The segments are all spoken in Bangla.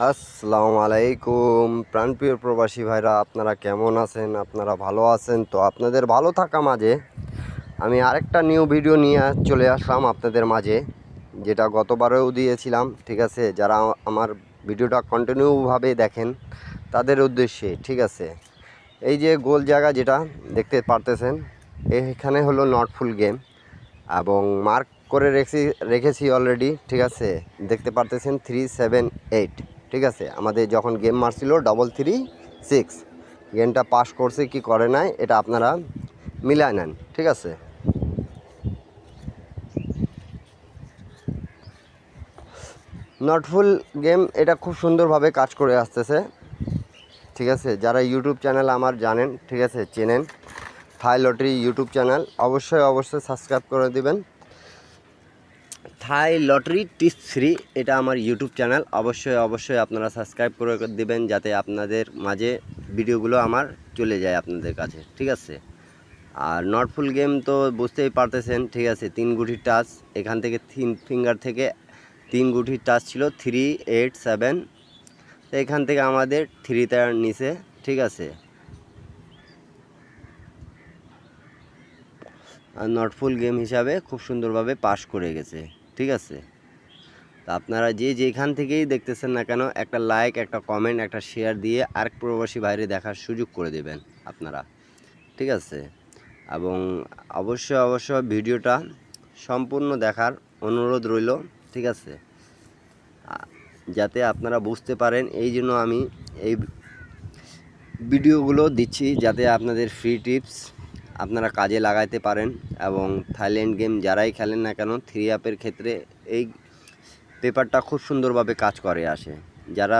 আসসালামু আলাইকুম প্রাণপ্রিয় প্রবাসী ভাইরা, আপনারা কেমন আছেন? আপনারা ভালো আছেন তো? আপনাদের ভালো থাকা মাঝে আমি আরেকটা নিউ ভিডিও নিয়ে চলে আসলাম আপনাদের মাঝে, যেটা গতবারেও দিয়েছিলাম। ঠিক আছে, যারা আমার ভিডিওটা কন্টিনিউভাবে দেখেন তাদের উদ্দেশ্যে। ঠিক আছে, এই যে গোল জায়গা যেটা দেখতে পারতেছেন, এখানে হলো নট ফুল গেম এবং মার্ক করে রেখেছি অলরেডি। ঠিক আছে, দেখতে পারতেছেন 378। ঠিক আছে, আমাদের যখন গেম মারছিল 336, গেমটা পাস করছে কি করে নাই এটা আপনারা মিলায় নেন। ঠিক আছে, নট ফুল গেম এটা খুব সুন্দরভাবে কাজ করে আসতেছে। ঠিক আছে, যারা ইউটিউব চ্যানেল আমার জানেন, ঠিক আছে, চেনেন, থাই লটারি ইউটিউব চ্যানেল অবশ্যই সাবস্ক্রাইব করে দিবেন। থাই লটারি টিপস 3 এটা আমার ইউটিউব চ্যানেল, অবশ্যই আপনারা সাবস্ক্রাইব করে দেবেন, যাতে আপনাদের মাঝে ভিডিওগুলো আমার চলে যায় আপনাদের কাছে। ঠিক আছে, আর নট ফুল গেম তো বুঝতেই পারতেছেন। ঠিক আছে, 3 গুটির টাচ, এখান থেকে 3 ফিঙ্গার থেকে 3 গুটির টাচ ছিল 387, তো এখান থেকে আমাদের 3 নিচে। ঠিক আছে, আর নট ফুল গেম হিসাবে খুব সুন্দরভাবে পাস করে গেছে। ঠিক আছে, তা আপনারা যে যেখান থেকেই দেখতেছেন না কেন, একটা লাইক, একটা কমেন্ট, একটা শেয়ার দিয়ে আরেক প্রবাসী বাইরে দেখার সুযোগ করে দেবেন আপনারা। ঠিক আছে, এবং অবশ্যই ভিডিওটা সম্পূর্ণ দেখার অনুরোধ রইল। ঠিক আছে, যাতে আপনারা বুঝতে পারেন, এই জন্য আমি এই ভিডিওগুলো দিচ্ছি, যাতে আপনাদের ফ্রি টিপস আপনারা কাজে লাগাইতে পারেন। এবং থাইল্যান্ড গেম যারাই খেলেন না কেন, 3 অ্যাপের ক্ষেত্রে এই পেপারটা খুব সুন্দরভাবে কাজ করে আসে, যারা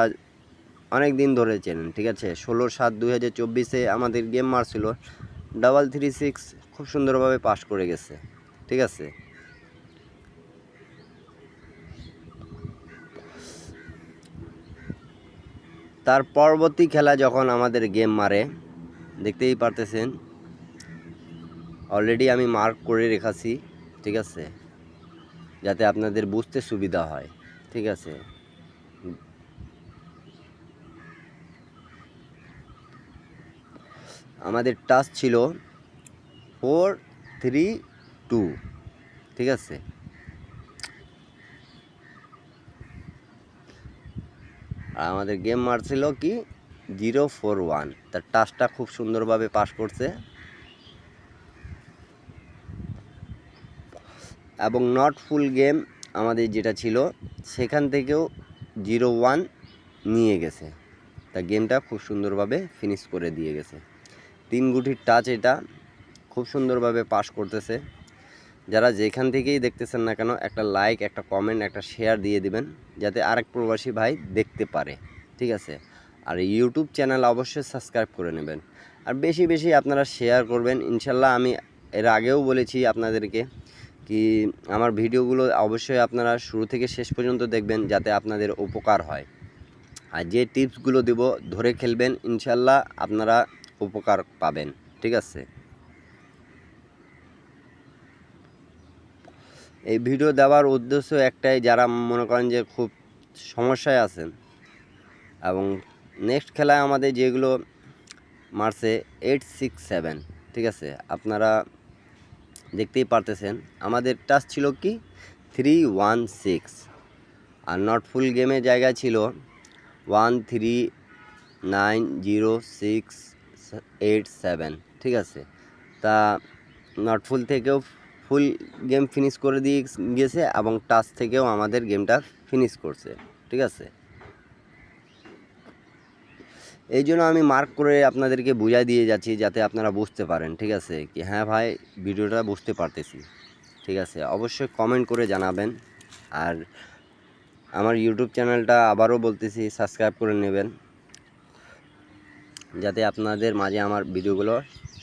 অনেক দিন ধরে চেনেন। ঠিক আছে, 16/7/2024 আমাদের গেম মারছিল 336, খুব সুন্দরভাবে পাস করে গেছে। ঠিক আছে, তার পরবর্তী খেলা যখন আমাদের গেম মারে, দেখতেই পারতেছেন অলরেডি আমি মার্ক করে রেখেছি। ঠিক আছে, যাতে আপনাদের বুঝতে সুবিধা হয়। ঠিক আছে, আমাদের টাচ ছিল 432। ঠিক আছে, আর আমাদের গেম মারছিল কি 041, তার টাচটা খুব সুন্দরভাবে পাস করছে। এবং নট ফুল গেম আমাদের যেটা ছিল, সেখান থেকেও 01 নিয়ে গেছে, তা গেমটা খুব সুন্দরভাবে ফিনিশ করে দিয়ে গেছে। 3 গুটির টাচ এটা খুব সুন্দরভাবে পাস করতেছে। যারা যেখান থেকেই দেখতেছেন না কেন, একটা লাইক, একটা কমেন্ট, একটা শেয়ার দিয়ে দিবেন, যাতে আরেক প্রবাসী ভাই দেখতে পারে। ঠিক আছে, আর ইউটিউব চ্যানেল অবশ্যই সাবস্ক্রাইব করে নেবেন, আর বেশি আপনারা শেয়ার করবেন। ইনশাল্লাহ আমি এর আগেও বলেছি আপনাদেরকে কি আমার ভিডিওগুলো অবশ্যই আপনারা শুরু থেকে শেষ পর্যন্ত দেখবেন, যাতে আপনাদের উপকার হয়। আর যে টিপসগুলো দেব ধরে খেলবেন, ইনশাল্লাহ আপনারা উপকার পাবেন। ঠিক আছে, এই ভিডিও দেওয়ার উদ্দেশ্য একটাই, যারা মনে করেন যে খুব সমস্যায় আছেন, এবং নেক্সট খেলায় আমাদের যেগুলো মারছে 867। ঠিক আছে, আপনারা দেখতেই পারতেছেন আমাদের টাচ ছিল কি 316, আর নট ফুল গেমের জায়গা ছিল 1390687। ঠিক আছে, তা নট ফুল থেকেও ফুল গেম ফিনিশ করে দিয়ে গেছে, এবং টাচ থেকেও আমাদের গেমটা ফিনিশ করছে। ঠিক আছে, এই জন্য আমি মার্ক করে আপনাদেরকে বুঝাই দিয়ে যাচ্ছি, যাতে আপনারা বুঝতে পারেন। ঠিক আছে, কি হ্যাঁ ভাই, ভিডিওটা বুঝতে পারতেছি। ঠিক আছে, অবশ্যই কমেন্ট করে জানাবেন, আর আমার ইউটিউব চ্যানেলটা আবারও বলতেছি সাবস্ক্রাইব করে নেবেন, যাতে আপনাদের মাঝে আমার ভিডিওগুলো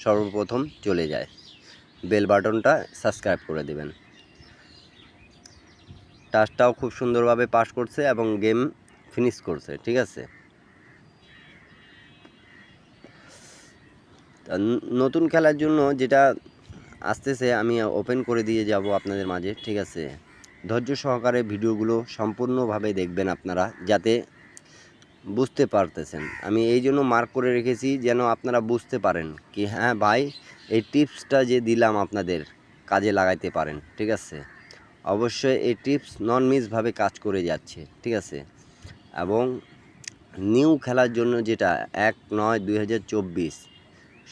সর্বপ্রথম চলে যায়। বেল বাটনটা সাবস্ক্রাইব করে দেবেন। টাচটাও খুব সুন্দরভাবে পাস করছে এবং গেম ফিনিশ করছে। ঠিক আছে, নতুন খেলার জন্য যেটা আসতেছে আমি ওপেন করে দিয়ে যাব আপনাদের মাঝে। ঠিক আছে, ধৈর্য সহকারে ভিডিওগুলো সম্পূর্ণভাবে দেখবেন আপনারা, যাতে বুঝতে পারতেছেন। আমি এই জন্য মার্ক করে রেখেছি যেন আপনারা বুঝতে পারেন কি হ্যাঁ ভাই এই টিপসটা যে দিলাম আপনাদের কাজে লাগাইতে পারেন, ঠিক আছে? অবশ্যই এই টিপস নন মিসভাবে কাজ করে যাচ্ছে, ঠিক আছে? এবং নিউ খেলার জন্য যেটা 1/9/2024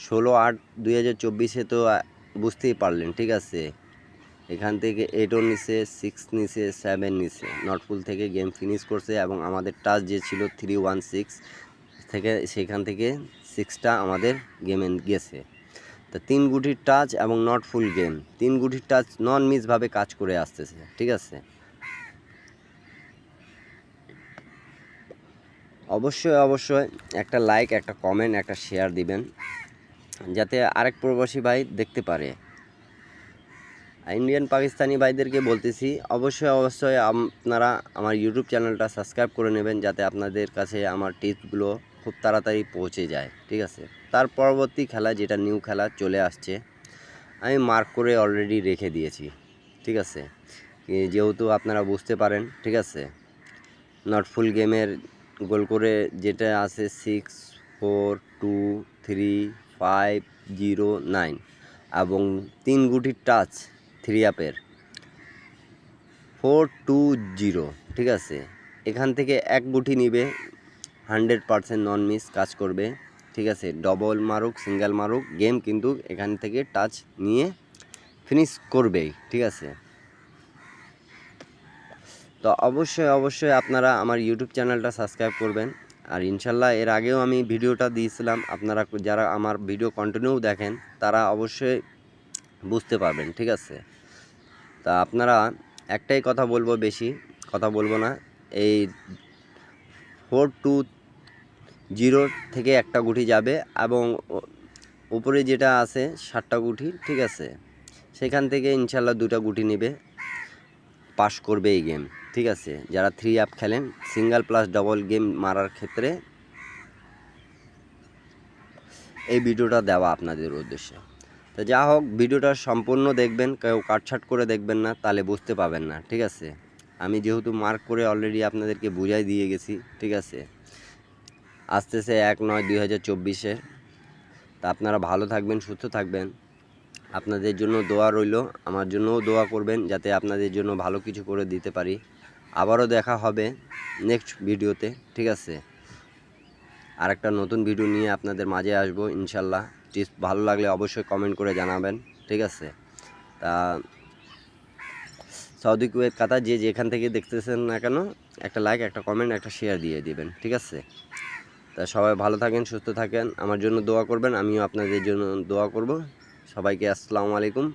16/8/2024 তো বুঝতেই পারলেন, ঠিক আছে? এখান থেকে 8ও নিছে, 6 নিছে, 7 নিছে। নটফুল থেকে গেম ফিনিশ করছে এবং আমাদের টাচ যে ছিল 316 থেকে সেখান থেকে 6টা আমাদের গেমে গেছে। তা 3 গুটির টাচ এবং নট ফুল গেম 3 গুটির টাচ নন মিসভাবে কাজ করে আসতেছে, ঠিক আছে? অবশ্যই একটা লাইক, একটা কমেন্ট, একটা শেয়ার দিবেন যাতে আরেক প্রবাসী ভাই দেখতে পারে। ইন্ডিয়ান পাকিস্তানি ভাইদেরকে বলতেছি অবশ্যই আপনারা আমার ইউটিউব চ্যানেলটা সাবস্ক্রাইব করে নেবেন যাতে আপনাদের কাছে আমার টিপসগুলো খুব তাড়াতাড়ি পৌঁছে যায়, ঠিক আছে? তার পরবর্তী খেলা যেটা নিউ খেলা চলে আসছে আমি মার্ক করে অলরেডি রেখে দিয়েছি, ঠিক আছে? যেহেতু আপনারা বুঝতে পারেন, ঠিক আছে? নট ফুল গেমের গোল করে যেটা আছে 6 4 2 3 5 0 9 এবং 3 গুটির টাচ 3 আপের 420, ঠিক আছে? এখান থেকে এক গুটি নিবে 100% নন মিস কাজ করবে, ঠিক আছে? ডবল মারুক সিঙ্গেল মারুক গেম কিন্তু এখান থেকে টাচ নিয়ে ফিনিশ করবেই, ঠিক আছে? তো অবশ্যই আপনারা আমার ইউটিউব চ্যানেলটা সাবস্ক্রাইব করবেন। আর ইনশাল্লাহ এর আগেও আমি ভিডিওটা দিয়েছিলাম, আপনারা যারা আমার ভিডিও কন্টিনিউ দেখেন তারা অবশ্যই বুঝতে পারবেন, ঠিক আছে? তা আপনারা একটাই কথা বলবো, বেশি কথা বলবো না। এই 420 থেকে একটা গুটি যাবে এবং উপরে যেটা আছে 7টা গুটি, ঠিক আছে? সেখান থেকে ইনশাল্লাহ 2টা গুটি নেবে, পাস করবে এই গেম, ঠিক আছে? যারা 3 আপ খেলেন সিঙ্গেল প্লাস ডবল গেম মারার ক্ষেত্রে এই ভিডিওটা দেওয়া আপনাদের উদ্দেশ্যে। তো যা হোক ভিডিওটা সম্পূর্ণ দেখবেন, কেউ কাটছাট করে দেখবেন না, তাহলে বুঝতে পাবেন না, ঠিক আছে? আমি যেহেতু মার্ক করে অলরেডি আপনাদেরকে বুঝাই দিয়ে গেছি, ঠিক আছে? আসতেছে 1/9/2024। তা আপনারা ভালো থাকবেন, সুস্থ থাকবেন। আপনাদের জন্য দোয়া রইল, আমার জন্যও দোয়া করবেন যাতে আপনাদের জন্য ভালো কিছু করে দিতে পারি। আবারও দেখা হবে নেক্সট ভিডিওতে, ঠিক আছে? আরেকটা নতুন ভিডিও নিয়ে আপনাদের মাঝে আসবো ইনশাল্লাহ। টিপস ভালো লাগলে অবশ্যই কমেন্ট করে জানাবেন, ঠিক আছে? তা সৌদি কুয়েত কাতার যে যেখান থেকে দেখতেছেন না কেন একটা লাইক, একটা কমেন্ট, একটা শেয়ার দিয়ে দিবেন, ঠিক আছে? তা সবাই ভালো থাকেন, সুস্থ থাকেন, আমার জন্য দোয়া করবেন, আমিও আপনাদের জন্য দোয়া করব। সবাইকে আসসালামু আলাইকুম,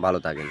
ভালো থাকেন।